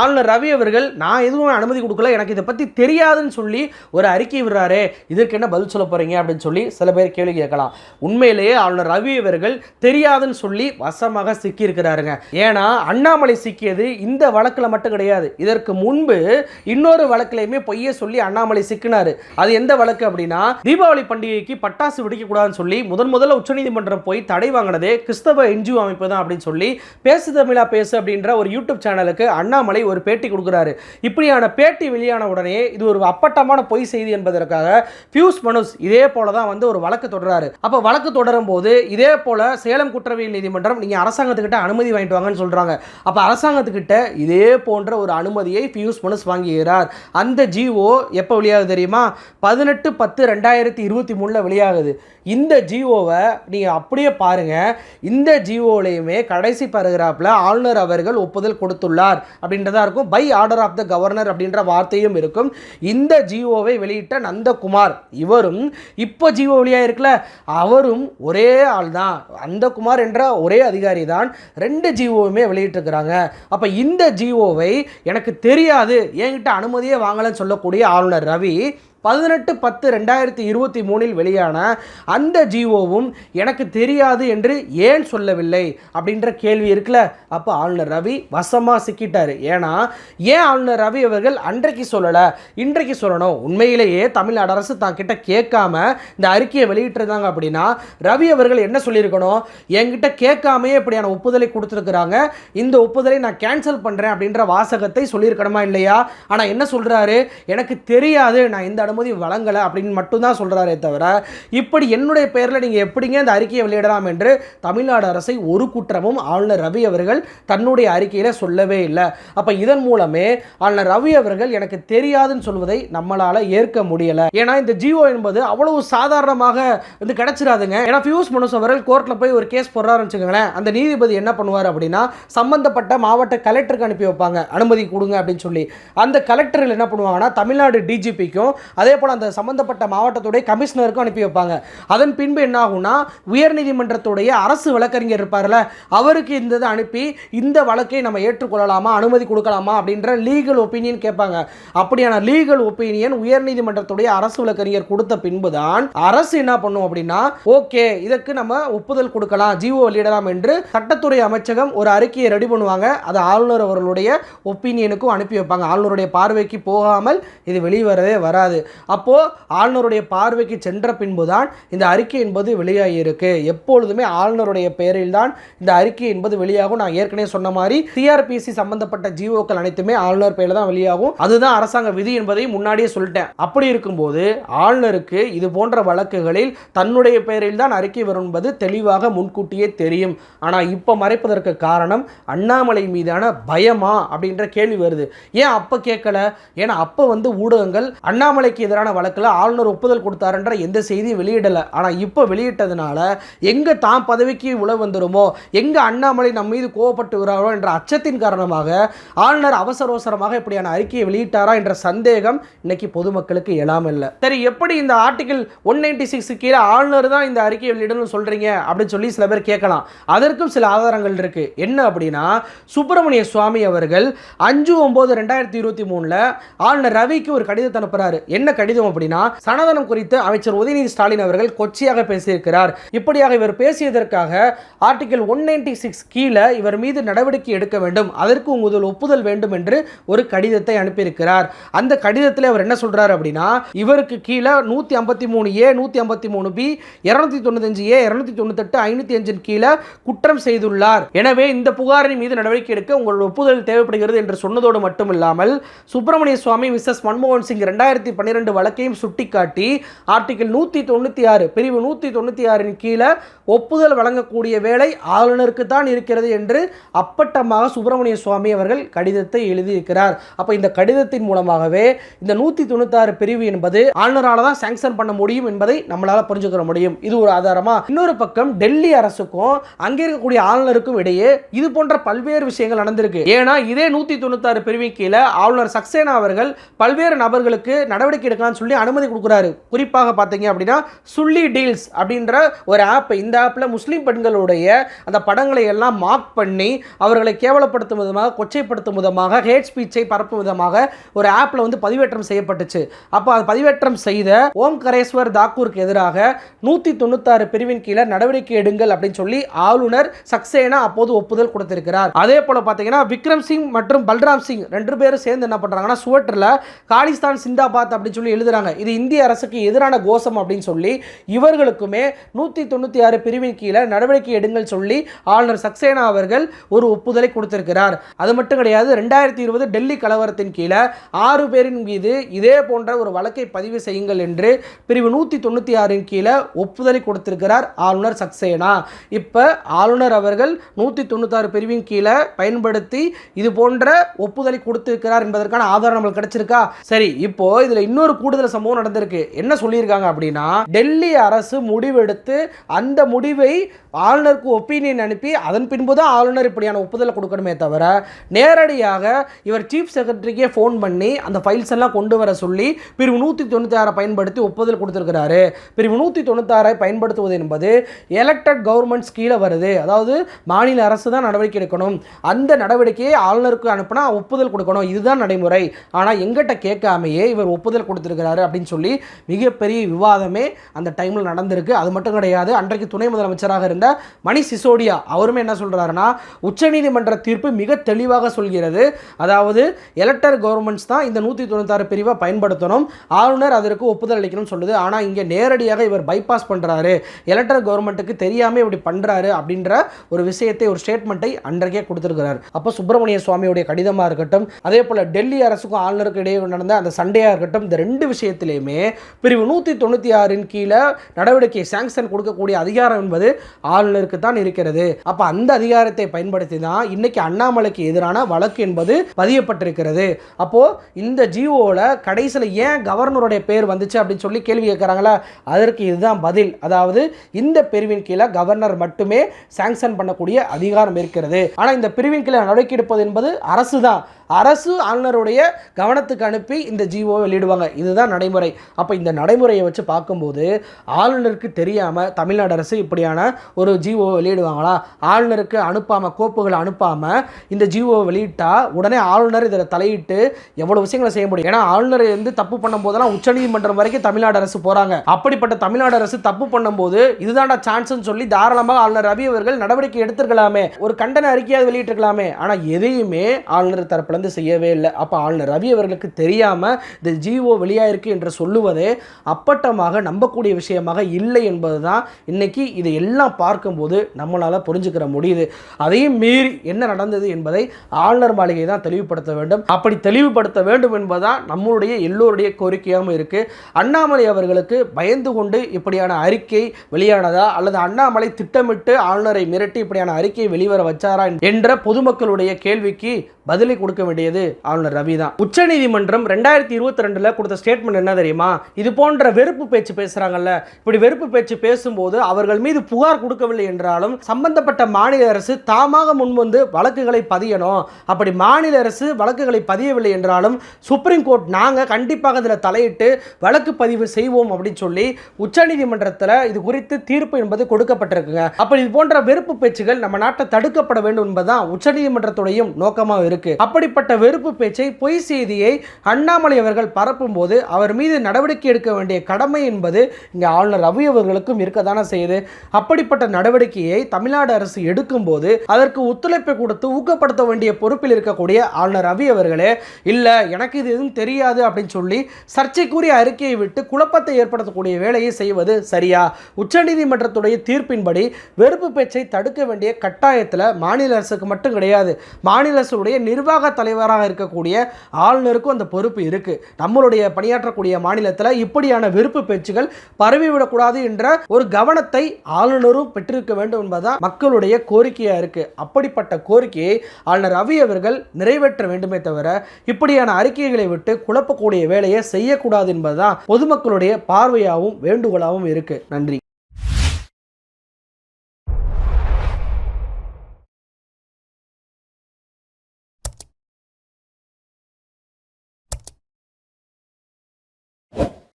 ஆளுநர் ரவி அவர்கள் நான் எதுவும் அனுமதி கொடுக்கல, எனக்கு இதை பற்றி தெரியாதுன்னு சொல்லி ஒரு அறிக்கை விடுறாரு, இதற்கு என்ன பதில் சொல்ல போகிறீங்க அப்படின்னு சொல்லி சில பேர் கேள்வி கேட்கலாம். உண்மையிலேயே ஆளுநர் ரவி அவர்கள் தெரியாதுன்னு சொல்லி வசமாக சிக்கி இருக்கிறாருங்க. ஏன்னா அண்ணாமலை சிக்கியது இந்த வழக்கில் மட்டும் கிடையாது, இதற்கு முன்பு இன்னொரு வழக்கிலையுமே பொய்ய சொல்லி அண்ணாமலை சிக்கினாரு. அது எந்த வழக்கு அப்படின்னா, தீபாவளி பண்டிகைக்கு பட்டாசு வெடிக்கக்கூடாதுன்னு சொல்லி முதல்ல உச்சநீதிமன்றம் போய் தடை வாங்கினதே கிறிஸ்தவ என்ஜிஓ அமைப்பு தான் அப்படின்னு சொல்லி பேசு தமிழா பேசு அப்படின்ற ஒரு யூடியூப் சேனலுக்கு அண்ணாமலை ஒரு பேட்டி கொடுக்குறாரு. இப்படியான பேட்டி வெளியான உடனே இது ஒரு அப்பட்டமான பொய் செய்தி என்பதற்காக பியூஷ் மனுஷ் இதே போல தான் வந்து ஒரு வழக்கு தொடர்றாரு. அப்ப வழக்கு தொடரும் போது இதே போல சேலம் குற்றவியல் நீதிமன்றம் நீங்க அரசாங்கத்துக்கிட்ட அனுமதி வாங்கிட்டு வாங்கன்னு சொல்றாங்க. அப்ப அரசாங்கத்துக்கிட்ட இதே போன்ற ஒரு அனுமதியை பியூஷ் மனுஷ் வாங்குகிறார். அந்த ஜிஓ எப்ப வெளியாகுது தெரியுமா? 18/10/2023 வெளியாகுது. இந்த ஜிஓவை நீங்க அப்படியே பாருங்க. இந்த ஜிஓலையுமே கடைசி பேராகிராஃப்ல ஆளுநர் அவர்கள் ஒப்புதல் கொடுத்துள்ளார் அப்படின்றதா இருக்கும். By order of the governor அப்படின்ற வார்த்தையும் இருக்கும். இந்த ஜிஓவை வெளியிட்ட நந்தகுமார் இவரும் இப்போ ஜிஓ வெளியா இருக்குல்ல, அவரும் ஒரே ஆள் தான், நந்தகுமார் என்ற ஒரே அதிகாரி தான் 2 ஜிஓவுமே வெளியிட்டிருக்கிறாங்க. அப்ப இந்த ஜிஓவை எனக்கு தெரியாது, என்கிட்ட அனுமதியே வாங்கலன்னு சொல்லக்கூடிய ஆளுநர் ரவி 18/10/2023 வெளியான அந்த ஜிஓவும் எனக்கு தெரியாது என்று ஏன் சொல்லவில்லை அப்படின்ற கேள்வி இருக்குல்ல. அப்போ ஆளுநர் ரவி வசமாக சிக்கிட்டாரு. ஏன்னா ஏன் ஆளுநர் ரவி அவர்கள் அன்றைக்கு சொல்லலை, இன்றைக்கு சொல்லணும்? உண்மையிலேயே தமிழ்நாடு அரசு தான் கிட்ட கேட்காம இந்த அறிக்கையை வெளியிட்டிருந்தாங்க அப்படின்னா ரவி அவர்கள் என்ன சொல்லியிருக்கணும்? என்கிட்ட கேட்காமையே இப்படியான ஒப்புதலை கொடுத்துருக்குறாங்க, இந்த ஒப்புதலை நான் கேன்சல் பண்ணுறேன் அப்படின்ற வாசகத்தை சொல்லியிருக்கணுமா இல்லையா? ஆனால் என்ன சொல்கிறாரு? எனக்கு தெரியாது, நான் இந்த அனுமதி வழங்கலை அப்படின்னு மட்டும்தான் சொல்றாரே தவிர, இப்படி என்னுடைய பெயரில் நீங்க எப்படிங்க இந்த அறிக்கையை வெளியிடலாம் என்று தமிழ்நாடு அரசை ஒரு குற்றமும் ஆளுநர் ரவி அவர்கள் தன்னுடைய அறிக்கையில சொல்லவே இல்லை. அப்ப இதன் மூலமே ஆளுநர் ரவி அவர்கள் எனக்கு தெரியாதுன்னு சொல்வதை நம்மளால ஏற்க முடியல. ஏன்னா இந்த ஜிஓ என்பது அவ்வளவு சாதாரணமாக வந்து கிடைச்சிடாதுங்க. ஏன்னா பியூஷ் மனுஷ் அவர்கள் கோர்ட்ல போய் ஒரு கேஸ் போடுறாருன்னு வச்சுக்கோங்களேன், அந்த நீதிபதி என்ன பண்ணுவார் அப்படின்னா சம்பந்தப்பட்ட மாவட்ட கலெக்டருக்கு அனுப்பி வைப்பாங்க, அனுமதி கொடுங்க அப்படின்னு சொல்லி. அந்த கலெக்டர்கள் என்ன பண்ணுவாங்கன்னா தமிழ்நாடு டிஜிபிக்கும் அதே போல அந்த சம்பந்தப்பட்ட மாவட்டத்துடைய கமிஷனருக்கும் அனுப்பி வைப்பாங்க. அதன் பின்பு என்ன ஆகும்னா உயர்நீதிமன்றத்துடைய அரசு வழக்கறிஞர் இருப்பார்ல, அவருக்கு இந்த அனுப்பி இந்த வழக்கை நம்ம ஏற்றுக்கொள்ளலாமா, அனுமதி கொடுக்கலாமா அப்படின்ற லீகல் ஒப்பீனியன் கேட்பாங்க. அப்படியான லீகல் ஒப்பீனியன் உயர்நீதிமன்றத்துடைய அரசு வழக்கறிஞர் கொடுத்த பின்புதான் அரசு என்ன பண்ணும் அப்படின்னா ஓகே இதற்கு நம்ம ஒப்புதல் கொடுக்கலாம், ஜிஓ வெளியிடலாம் என்று சட்டத்துறை அமைச்சகம் ஒரு அறிக்கையை ரெடி பண்ணுவாங்க. அது ஆளுநர் அவர்களுடைய ஒப்பீனியனுக்கும் அனுப்பி வைப்பாங்க. ஆளுநருடைய பார்வைக்கு போகாமல் இது வெளிவரவே வராது. அப்போ ஆளுநருடைய பார்வைக்கு சென்ற பின்புதான் இந்த அறிக்கை என்பது வெளியாகி இருக்கு. எப்பொழுதுமே ஆளுநருடைய பெயரில் தான் இந்த அறிக்கை என்பது வெளியாகும். நான் ஏற்கனவே சொன்ன மாதிரி சிஆர்பிசி சம்பந்தப்பட்ட ஜிஓக்கள் அனைத்துமே ஆளுநர் பெயரில் தான் வெளியாகும். அதுதான் அரசாங்க விதி என்பதை முன்னாடியே சொல்லிட்டேன். அப்படி இருக்கும்போது ஆளுநருக்கு இது போன்ற வழக்குகளில் தன்னுடைய பெயரில் தான் அறிக்கை வரும் என்பது தெளிவாக முன்கூட்டியே தெரியும். ஆனால் இப்போ மறைப்பதற்கு காரணம் அண்ணாமலை மீதான பயமா அப்படின்ற கேள்வி வருது. ஏன் அப்ப கேட்கல? ஏன்னா அப்ப வந்து ஊடகங்கள் அண்ணாமலைக்கு எதிரான வழக்கில் ஆளுநர் ஒப்புதல் கொடுத்தாருன்ற எந்த செய்தியும் வெளியிடலை. ஆனால் இப்போ வெளியிட்டதுனால எங்க தான் பதவிக்கு உழவு வந்துடுமோ, எங்க அண்ணாமலை நம்ம மீது கோவப்பட்டு வராரோ என்ற அச்சத்தின் காரணமாக ஆளுநர் அவசரமாக இப்படியான அறிக்கையை வெளியிட்டாரா என்ற சந்தேகம் இன்னைக்கு பொதுமக்களுக்கு எழாமல் இல்லை. சரி, எப்படி இந்த ஆர்டிகல் 196 கீழே ஆளுநர் தான் இந்த அறிக்கையை வெளியிடணும்னு சொல்றீங்க அப்படின்னு சொல்லி சில பேர் கேட்கலாம். அதற்கும் சில ஆதாரங்கள் இருக்கு. என்ன அப்படின்னா சுப்பிரமணிய சுவாமி அவர்கள் 5/9/2023 ஆளுநர் ரவிக்கு ஒரு கடிதத்தை அனுப்புறாரு. என்ன கடிதம் அப்படின்னா சனாதனம் குறித்து அமைச்சர் உதயநிதி ஸ்டாலின் அவர்கள் கொச்சையாக பேசியிருக்கிறார். இப்படியாக இவர் பேசியதற்காக ஆர்டிகல் 196 கீழே இவர் மீது நடவடிக்கை எடுக்க வேண்டும், அதற்கு உங்கள் ஒப்புதல் வேண்டும் என்று ஒரு கடிதத்தை அனுப்பியிருக்கிறார். அந்த கடிதத்தில் அவர் என்ன சொல்றாரு அப்படின்னா இவருக்கு கீழே 153A 153B 295A 298 505 கீழே குற்றம் செய்துள்ளார். எனவே இந்த புகாரின் மீது நடவடிக்கை எடுக்க உங்களோட ஒப்புதல் தேவைப்படுகிறது என்று சொன்னதோடு மட்டுமில்லாமல் சுப்பிரமணிய சுவாமி மிஸ்ஸஸ் மன்மோகன் சிங் 2012 வழக்கையும் சுட்டிக்காட்டி ஆர்டிகல் 196 பிரிவு 196 கீழே ஒப்புதல் வழங்கக்கூடிய வேலை ஆளுநருக்கு தான் இருக்கிறது என்று அப்பட்டமாக சுப்பிரமணிய சுவாமி அவர்கள் கடிதத்தை எழுதியிருக்கிறார். அப்ப இந்த கடிதத்தின் மூலமாகவே இந்த 196 பிரிவு என்பது ஆளுநரால தான் சாங்ஷன் பண்ண முடியும் என்பதை நம்மளால புரிஞ்சுக்க முடியும். இது ஒரு ஆதாரமா. இன்னொரு பக்கம் டெல்லி அரசுக்கும் அங்கே இருக்கக்கூடிய ஆளுநருக்கும் இடையே இது போன்ற பல்வேறு விஷயங்கள் நடந்திருக்கு. ஏன்னா இதே 196 பிரிவின் கீழே ஆளுநர் சக்சேனா அவர்கள் பல்வேறு நபர்களுக்கு நடவடிக்கை நடவடிக்கை எடுக்கலாம்னு சொல்லி அனுமதி கொடுக்குறாரு. குறிப்பாக பார்த்தீங்க அப்படின்னா சுள்ளி டீல்ஸ் அப்படின்ற ஒரு ஆப். இந்த ஆப்பில் முஸ்லீம் பெண்களுடைய அந்த படங்களை எல்லாம் மார்க் பண்ணி அவர்களை கேவலப்படுத்தும் விதமாக, கொச்சைப்படுத்தும் விதமாக, ஹேட் ஸ்பீச்சை பரப்பும் விதமாக ஒரு ஆப்பில் வந்து பதிவேற்றம் செய்யப்பட்டுச்சு. அப்போ அது பதிவேற்றம் செய்த ஓம்கரேஸ்வர் தாக்கூருக்கு எதிராக 196 பிரிவின் கீழே நடவடிக்கை எடுங்கள் அப்படின்னு சொல்லி ஆளுநர் சக்சேனா அப்போது ஒப்புதல் கொடுத்திருக்கிறார். அதே போல பார்த்தீங்கன்னா விக்ரம் சிங் மற்றும் பல்ராம் சிங் 2 பேரும் சேர்ந்து என்ன பண்றாங்கன்னா சுவற்றில் காலிஸ்தான் சிந்தாபாத் அப்படின்னு சொல்லி எழுதுறாங்க. இது இந்திய அரசுக்கு எதிரான கோஷம் அப்படின்னு சொல்லி இவர்களுக்குமே 196 பிரிவின் கீழே நடவடிக்கை எடுங்கள் சொல்லி ஆளுநர் சக்சேனா அவர்கள் ஒரு ஒப்புதலை கொடுத்திருக்கிறார். அது மட்டும் கிடையாது, 2020 டெல்லி கலவரத்தின் கீழே 6 பேரின் மீது இதே போன்ற ஒரு வழக்கை பதிவு செய்யுங்கள் என்று பிரிவு 196 கீழே ஒப்புதலை கொடுத்திருக்கிறார் ஆளுநர் சக்சேனா. இப்ப ஆளுநர் அவர்கள் 196 பிரிவின் கீழே பயன்படுத்தி இது போன்ற ஒப்புதலை கொடுத்திருக்கிறார் என்பதற்கான ஆதாரம் நம்மளுக்கு கிடைச்சிருக்கா? சரி, இப்போ இதுல இன்னொரு கூடுதல் சம்பவம் நடந்திருக்கு. என்ன சொல்லியிருக்காங்க அப்படின்னா, டெல்லி அரசு முடிவெடுத்து அந்த முடிவை ஆளுநருக்கு ஒப்பீனியன் அனுப்பி அதன் பின்புதான் ஆளுநர் இப்படியான ஒப்புதலை கொடுக்கணுமே தவிர நேரடியாக இவர் சீஃப் செக்ரட்டரிக்கே ஃபோன் பண்ணி அந்த ஃபைல்ஸ் எல்லாம் கொண்டு வர சொல்லி பிரிவு 196 பயன்படுத்தி ஒப்புதல் கொடுத்திருக்கிறாரு. பிரிவு 196 பயன்படுத்துவது என்பது எலெக்டட் கவர்மெண்ட்ஸ் கீழே வருது. அதாவது மாநில அரசு தான் நடவடிக்கை எடுக்கணும். அந்த நடவடிக்கையை ஆளுநருக்கு அனுப்பினா ஒப்புதல் கொடுக்கணும். இதுதான் நடைமுறை. ஆனால் எங்கிட்ட கேட்காமையே இவர் ஒப்புதல் கொடுத்திருக்கிறாரு அப்படின்னு சொல்லி மிகப்பெரிய விவாதமே அந்த டைமில் நடந்திருக்கு. அது மட்டும் கிடையாது, அன்றைக்கு துணை முதலமைச்சராக இருந்த மணிஷ் சிசோடியா அவருமே என்ன சொல்றாருன்னா, உச்சநீதிமன்ற தீர்ப்பு மிக தெளிவாக சொல்கிறது. அதாவது எலெக்டர் கவர்மெண்ட்ஸ் தான் இந்த 196 பிரிவை பயன்படுத்தணும், ஆளுநர் அதற்கு ஒப்புதல் அளிக்கணும்னு சொல்லுது. ஆனால் இங்கே நேரடியாக இவர் பைபாஸ் பண்றாரு, எலெக்டர் கவர்மெண்ட்டுக்கு தெரியாம இப்படி பண்றாரு அப்படின்ற ஒரு விஷயத்தை, ஒரு ஸ்டேட்மெண்ட்டை அன்றைக்கே கொடுத்திருக்கிறார். அப்போ சுப்பிரமணிய சுவாமியுடைய கடிதமாக இருக்கட்டும், அதே போல டெல்லி அரசுக்கும் ஆளுநருக்கு இடையே நடந்த அந்த சண்டையாக இருக்கட்டும், இந்த 2 விஷயத்திலையுமே பிரிவு 196 கீழே நடவடிக்கை சாங்ஷன் கொடுக்கக்கூடிய அதிகாரம் என்பது ஆளுநருக்கு தான் இருக்கிறது. அப்ப அந்த அதிகாரத்தை பயன்படுத்தி தான் இன்னைக்கு அண்ணாமலைக்கு எதிரான வழக்கு என்பது பதியப்பட்டிருக்கிறது. அப்போ இந்த ஜிஓல கடைசியில் ஏன் கவர்னருடைய பேர் வந்துச்சு அப்படின்னு சொல்லி கேள்வி கேட்கறாங்களா, அதற்கு இதுதான் பதில். அதாவது இந்த பிரிவின் கீழே கவர்னர் மட்டுமே சாங்ஷன் பண்ணக்கூடிய அதிகாரம் இருக்கிறது. ஆனா இந்த பிரிவின் கீழே நடவடிக்கை எடுப்பது என்பது அரசு தான். அரசு ஆளுநருடைய கவனத்துக்கு அனுப்பி இந்த ஜிஓ வெளியிடுவாங்க. இதுதான் நடைமுறை. அப்போ இந்த நடைமுறையை வச்சு பார்க்கும்போது ஆளுநருக்கு தெரியாமல் தமிழ்நாடு அரசு இப்படியான ஒரு ஜிஓ வெளியிடுவாங்களா? ஆளுநருக்கு அனுப்பாமல், கோப்புகளை அனுப்பாமல் இந்த ஜிஓ வெளியிட்டா உடனே ஆளுநர் இதில் தலையிட்டு எவ்வளோ விஷயங்களை செய்ய முடியும். ஏன்னா ஆளுநர் வந்து தப்பு பண்ணும் போதெல்லாம் உச்சநீதிமன்றம் வரைக்கும் தமிழ்நாடு அரசு போகிறாங்க. அப்படிப்பட்ட தமிழ்நாடு அரசு தப்பு பண்ணும்போது இதுதான்டா சான்ஸ்ன்னு சொல்லி தாராளமாக ஆளுநர் ரவி அவர்கள் நடவடிக்கை எடுத்திருக்கலாமே, ஒரு கண்டன அறிக்கையாவது வெளியிட்டிருக்கலாமே. ஆனால் எதையுமே ஆளுநர் தரப்புல செய்யவே இல்லை. அப்ப ஆளுநர் ரவி அவர்களுக்கு தெரியாம இந்த ஜிஓ வெளியாயிருக்கு என்று சொல்லுவதே அப்பட்டமாக நம்பக்கூடிய விஷயமாக இல்லை என்பதுதான் இன்னைக்கு இதை எல்லாம் பார்க்கும்போது நம்மளால புரிஞ்சுக்கிற முடியுது. அதையும் மீறி என்ன நடந்தது என்பதை ஆளுநர் மாளிகை தான் தெளிவுபடுத்த வேண்டும். அப்படி தெளிவுபடுத்த வேண்டும் என்பதுதான் நம்மளுடைய எல்லோருடைய கோரிக்கையாகவும் இருக்கு. அண்ணாமலை அவர்களுக்கு பயந்து கொண்டு இப்படியான அறிக்கை வெளியானதா, அல்லது அண்ணாமலை திட்டமிட்டு ஆளுநரை மிரட்டி இப்படியான அறிக்கையை வெளிவர வச்சாரா என்ற பொதுமக்களுடைய கேள்விக்கு பதிலை கொடுக்க வேண்டியது ஆளுநர் ரவி தான். உச்சநீதிமன்றம் 2022 கொடுத்த ஸ்டேட்மெண்ட் என்ன தெரியுமா? இது போன்ற வெறுப்பு பேச்சு பேசுறாங்கல்ல, இப்படி வெறுப்பு பேச்சு பேசும்போது அவர்கள் மீது புகார் கொடுக்கவில்லை என்றாலும் சம்பந்தப்பட்ட மாநில அரசு தாமாக முன்வந்து வழக்குகளை பதியணும். அப்படி மாநில அரசு வழக்குகளை பதியவில்லை என்றாலும் சுப்ரீம் கோர்ட் நாங்க கண்டிப்பாக இதில் தலையிட்டு வழக்கு பதிவு செய்வோம் அப்படின்னு சொல்லி உச்சநீதிமன்றத்தில் இது குறித்து தீர்ப்பு என்பது கொடுக்கப்பட்டிருக்குங்க. அப்படி இது போன்ற வெறுப்பு பேச்சுகள் நம்ம நாட்டை தடுக்கப்பட வேண்டும் என்பதுதான் உச்சநீதிமன்றத்துடைய நோக்கமாக இருக்கு. அப்படிப்பட்ட வெறுப்பு பேச்சை, பொய் செய்தியை அண்ணாமலை அவர்கள் பரப்பும் போது அவர் மீது நடவடிக்கை எடுக்க வேண்டிய கடமை என்பது இங்கே ஆளுநர் ரவி அவர்களுக்கும் இருக்கதான செய்யுது. அப்படிப்பட்ட நடவடிக்கையை தமிழ்நாடு அரசு எடுக்கும் போது அதற்கு ஒத்துழைப்பை கொடுத்து ஊக்கப்படுத்த வேண்டிய பொறுப்பில் இருக்கக்கூடிய ஆளுநர் ரவி அவர்களே இல்ல எனக்கு இது எதுவும் தெரியாது அப்படின்னு சொல்லி சர்ச்சைக்குரிய அறிக்கையை விட்டு குழப்பத்தை ஏற்படுத்தக்கூடிய வேலையை செய்வது சரியா? உச்சநீதிமன்றத்துடைய தீர்ப்பின்படி வெறுப்பு பேச்சை தடுக்க வேண்டிய கட்டாயத்தில் மாநில அரசுக்கு மட்டும் கிடையாது, மாநில அரசுடைய நிர்வாக தலைவராக இருக்கக்கூடிய ஆளுநருக்கும் அந்த பொறுப்பு இருக்கு. நம்மளுடைய பணியாற்றக்கூடிய மாநிலத்தில் இப்படியான வெறுப்பு பேச்சுகள் பரவிவிடக்கூடாது என்ற ஒரு கவனத்தை ஆளுநரும் பெற்றிருக்க வேண்டும் என்பதுதான் மக்களுடைய கோரிக்கையா இருக்கு. அப்படிப்பட்ட கோரிக்கையை ஆளுநர் ரவி அவர்கள் நிறைவேற்ற வேண்டுமே தவிர இப்படியான அறிக்கைகளை விட்டு குழப்பக்கூடிய வேலையை செய்யக்கூடாது என்பதுதான் பொதுமக்களுடைய பார்வையாகவும் வேண்டுகோளாகவும் இருக்கு. நன்றி.